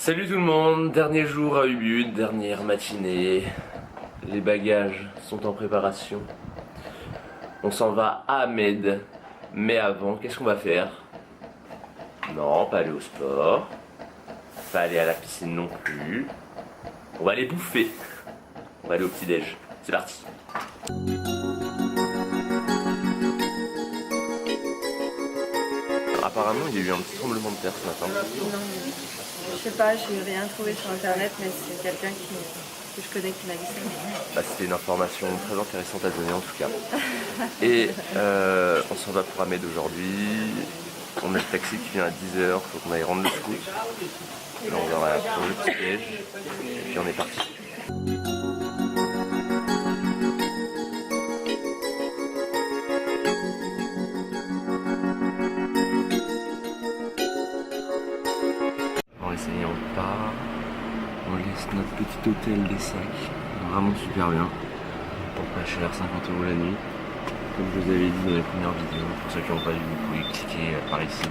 Salut tout le monde, dernier jour à Ubud, dernière matinée. Les bagages sont en préparation. On s'en va à Ahmed. Mais avant, qu'est-ce qu'on va faire? Non, pas aller au sport. Pas aller à la piscine non plus. On va aller bouffer. On va aller au petit-déj. C'est parti. Apparemment, il y a eu un petit tremblement de terre ce matin. Non, je sais pas, j'ai rien trouvé sur internet, mais c'est quelqu'un que je connais qui m'a dit ça. Bah, c'était une information très intéressante à donner en tout cas. Et on s'en va pour Ahmed aujourd'hui. On a le taxi qui vient à 10h, faut qu'on aille rendre le scoop. Là on va prendre le petit déj et puis on est parti. Bon les ça y est, on part. On laisse notre petit hôtel des sacs. Vraiment super bien. Pour pas cher, 50 € la nuit. Comme je vous avais dit dans les premières vidéos, pour ceux qui n'ont pas vu, vous pouvez cliquer par ici.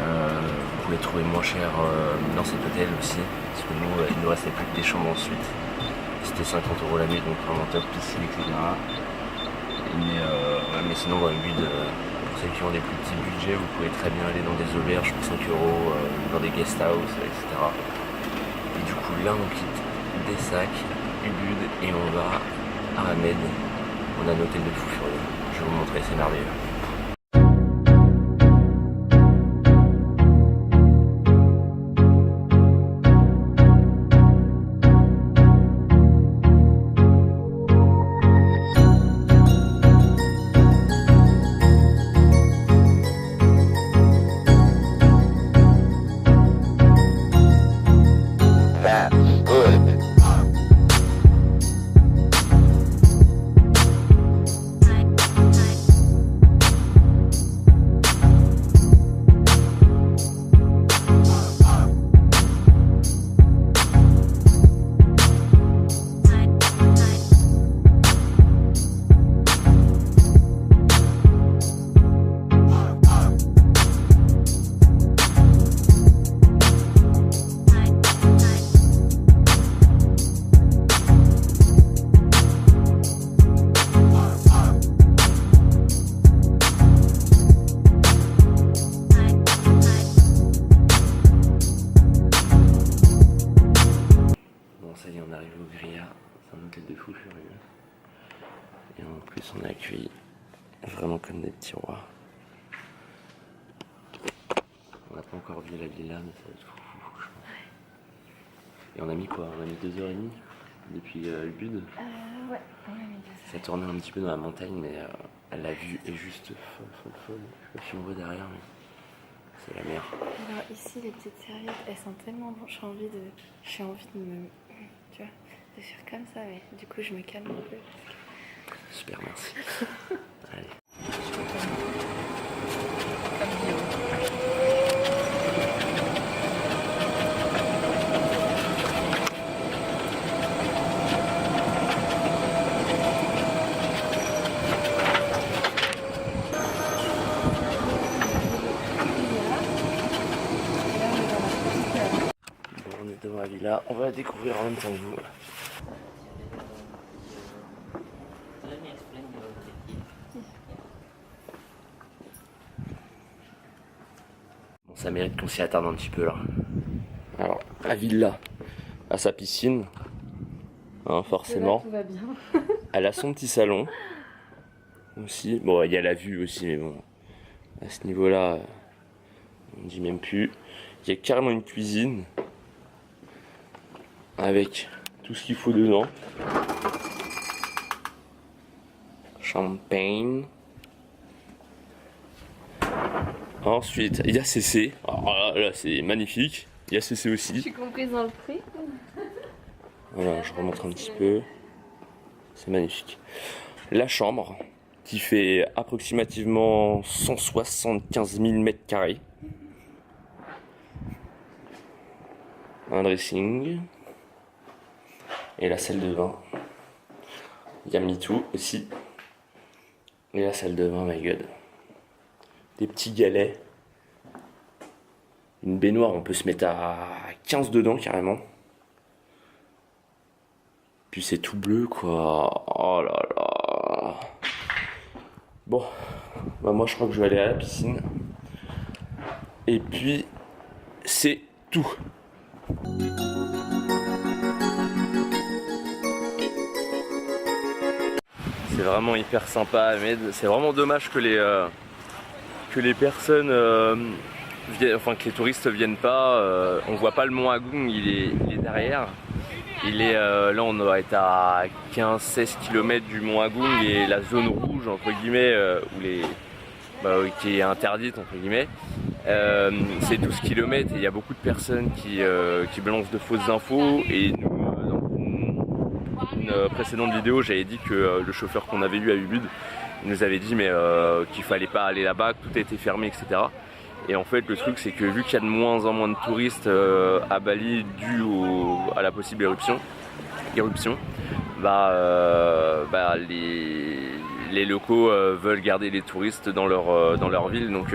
Vous pouvez trouver moins cher dans cet hôtel aussi, parce que nous, il nous restait plus que des chambres ensuite. C'était 50 € la nuit, donc vraiment top, piscine, etc. Mais sinon, dans le but, pour ceux qui ont des plus petits budgets, vous pouvez très bien aller dans des auberges pour 5 €, dans des guest house, etc. Et du coup, là, on quitte des sacs, Ubud, et on va à Ahmed. On a un hôtel de fou furieux. Je vais vous montrer, c'est merveilleux. Ça y est, on arrive au Gria, c'est un hôtel de fou furieux. Et en plus, on est accueillis vraiment comme des petits rois. On n'a pas encore vu la villa, mais ça va être fou. Et on a mis quoi? On a mis 2h30 depuis Ubud. Ouais, on a mis Ça tournait un petit peu dans la montagne, mais la vue est juste folle. Je sais pas si on voit derrière, mais c'est la mer. Alors ici, les petites serviettes, elles sont tellement bonnes, j'ai envie de me... Tu vois, de faire comme ça, mais du coup, je me calme un peu. Super, merci. Allez. On est devant la villa, on va la découvrir en même temps que vous. Bon, ça mérite qu'on s'y attarde un petit peu là. Alors, la villa a sa piscine, hein, forcément. Tout va bien. Elle a son petit salon aussi. Bon, il y a la vue aussi, mais bon, à ce niveau-là, on ne dit même plus. Il y a carrément une cuisine avec tout ce qu'il faut dedans. Champagne. Ensuite, il y a CC. Alors là, c'est magnifique. Il y a CC Je aussi. suis comprise dans le prix. Voilà, je remonte un petit peu. C'est magnifique. La chambre, qui fait approximativement 175 000 mètres carrés. Un dressing. Et la salle de bain. Il y a MeToo aussi. Et la salle de bain, my god. Des petits galets. une baignoire, on peut se mettre à 15 dedans carrément. Puis c'est tout bleu quoi. Oh là là. Bon, bah moi je crois que je vais aller à la piscine. Et puis c'est tout. C'est vraiment hyper sympa Ahmed. C'est vraiment dommage que les personnes enfin que les touristes viennent pas. On voit pas le mont Agung, il est derrière. Là on doit être à 15-16 km du mont Agung et la zone rouge entre guillemets qui est interdite entre guillemets. C'est 12 km et il y a beaucoup de personnes qui balancent de fausses infos et nous dans une précédente vidéo j'avais dit que le chauffeur qu'on avait eu à Ubud il nous avait dit qu'il fallait pas aller là-bas, que tout était fermé etc. Et en fait le truc c'est que vu qu'il y a de moins en moins de touristes à Bali dû à la possible éruption, les locaux veulent garder les touristes dans leur ville donc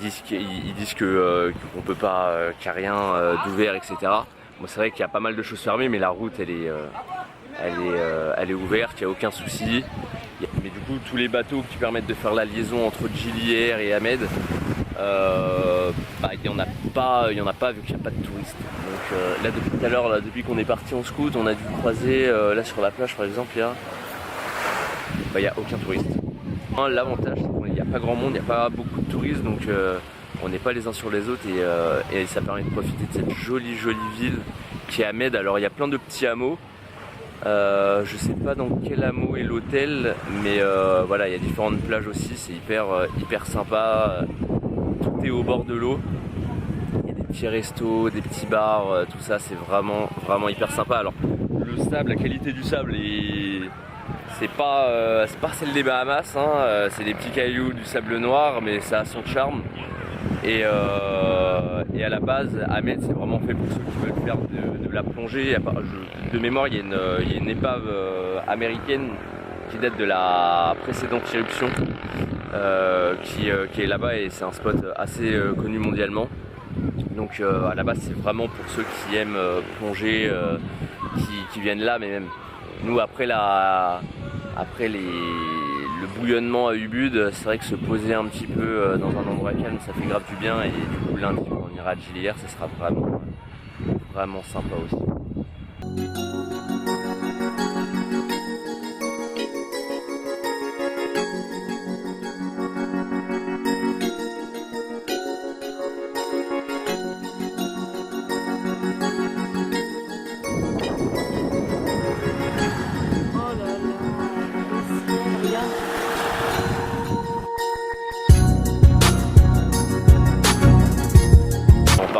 ils disent qu'on peut pas, qu'il n'y a rien d'ouvert etc. Bon, c'est vrai qu'il y a pas mal de choses fermées mais la route elle est ouverte, il n'y a aucun souci. Mais du coup tous les bateaux qui permettent de faire la liaison entre Gili Air et Ahmed il n'y en a pas vu qu'il n'y a pas de touristes. Donc là depuis tout à l'heure, depuis qu'on est parti en scout, on a dû croiser là sur la plage par exemple, il n'y a aucun touriste. L'avantage c'est qu'il n'y a pas grand monde, il n'y a pas beaucoup de touristes donc on n'est pas les uns sur les autres et ça permet de profiter de cette jolie ville qui est Ahmed. Alors il y a plein de petits hameaux. Je sais pas dans quel hameau est l'hôtel, mais voilà, il y a différentes plages aussi, c'est hyper sympa. Tout est au bord de l'eau. Il y a des petits restos, des petits bars, tout ça, c'est vraiment hyper sympa. Alors le sable, la qualité du sable c'est pas celle des Bahamas, hein, c'est des petits cailloux, du sable noir, mais ça a son charme. Et à la base, Ahmed c'est vraiment fait pour ceux qui veulent faire de la plongée. De mémoire, il y a une épave américaine qui date de la précédente éruption qui est là-bas et c'est un spot assez connu mondialement. Donc à la base c'est vraiment pour ceux qui aiment plonger, qui viennent là, mais même nous après le bouillonnement à Ubud, c'est vrai que se poser un petit peu dans un endroit calme, ça fait grave du bien et du coup lundi quand on ira à Gili Air, ça sera vraiment sympa aussi.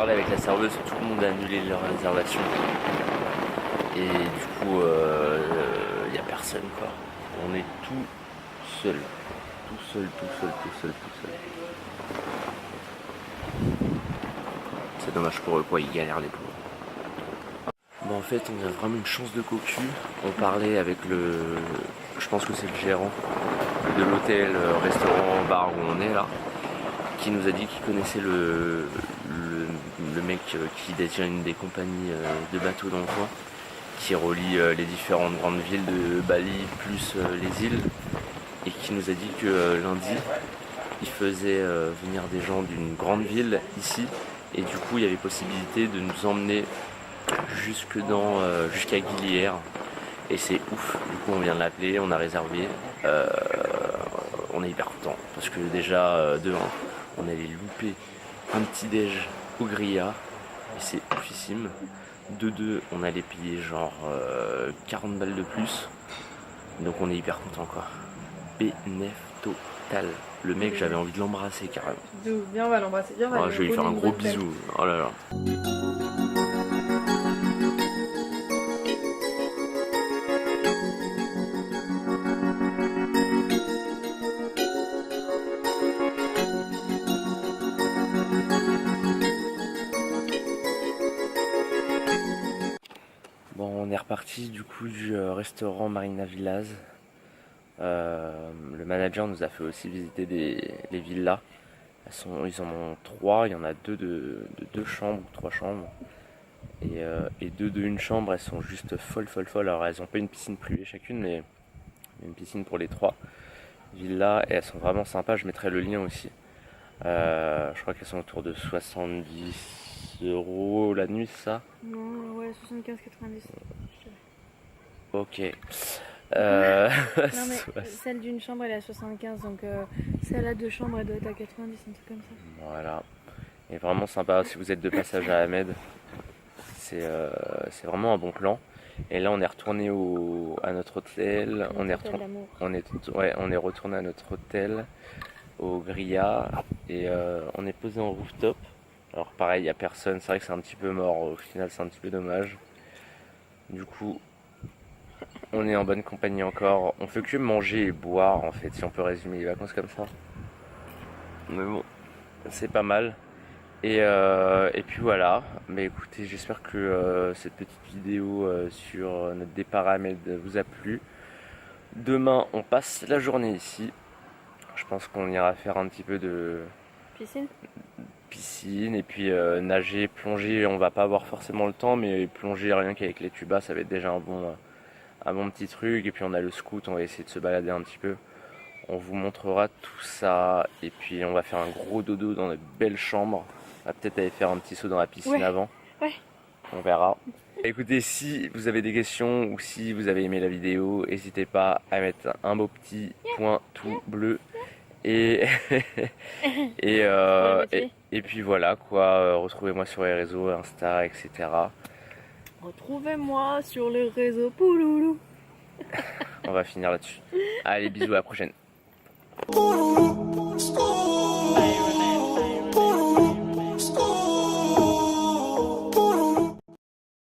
Avec la serveuse, tout le monde a annulé leur réservation et du coup il n'y a personne quoi. On est tout seul. C'est dommage pour eux quoi, ils galèrent les pauvres. Bon en fait on a vraiment une chance de cocu. On parlait avec je pense que c'est le gérant de l'hôtel, restaurant, bar où on est là, qui nous a dit qu'il connaissait le mec qui détient une des compagnies de bateaux dans le coin, qui relie les différentes grandes villes de Bali plus les îles, et qui nous a dit que lundi il faisait venir des gens d'une grande ville ici, et du coup il y avait possibilité de nous emmener jusqu'à Gili Air, et c'est ouf. Du coup on vient de l'appeler, on a réservé, on est hyper content parce que déjà de 1 on allait louper un petit déj au grilla et c'est oufissime. De 2 on allait payer genre 40 balles de plus, donc on est hyper content quoi. Bénéf total. Le mec j'avais envie de l'embrasser carrément. Viens on va l'embrasser, viens on va je vais lui faire un gros bisou. Oh là là. Bon, on est reparti du coup du restaurant Marina Villas. Le manager nous a fait aussi visiter les villas Ils en ont 3, il y en a 2 de 2 chambres ou 3 chambres. Et 2 de une chambre, elles sont juste folles. Alors elles ont pas une piscine privée chacune, mais une piscine pour les 3 villas. Et elles sont vraiment sympas, je mettrai le lien aussi. Je crois qu'elles sont autour de 70 € la nuit, c'est ça? Non, ouais, 75,90. Ok. Non, mais celle d'une chambre, elle est à 75, donc celle à 2 chambres, elle doit être à 90, un truc comme ça. Voilà. Et vraiment sympa si vous êtes de passage à Ahmed. C'est vraiment un bon plan. Et là, on est retourné à notre hôtel. On est retourné à notre hôtel au Grilla et on est posé en rooftop. Alors pareil, il n'y a personne. C'est vrai que c'est un petit peu mort. Au final, c'est un petit peu dommage. Du coup, on est en bonne compagnie encore. On fait que manger et boire en fait, si on peut résumer les vacances comme ça. Mais bon, c'est pas mal. Et puis voilà, mais écoutez, j'espère que cette petite vidéo sur notre départ à Ahmed vous a plu. Demain, on passe la journée ici. Je pense qu'on ira faire un petit peu de piscine et puis nager, plonger. On va pas avoir forcément le temps, mais plonger rien qu'avec les tubas, ça va être déjà un bon petit truc. Et puis on a le scoot, on va essayer de se balader un petit peu. On vous montrera tout ça et puis on va faire un gros dodo dans notre belle chambre. On va peut-être aller faire un petit saut dans la piscine avant. Ouais. On verra. Écoutez, si vous avez des questions ou si vous avez aimé la vidéo, n'hésitez pas à mettre un beau petit point tout bleu. Et, et puis voilà quoi, retrouvez-moi sur les réseaux, Insta, etc. Retrouvez-moi sur les réseaux Pouloulou. On va finir là-dessus. Allez, bisous, à la prochaine. Pour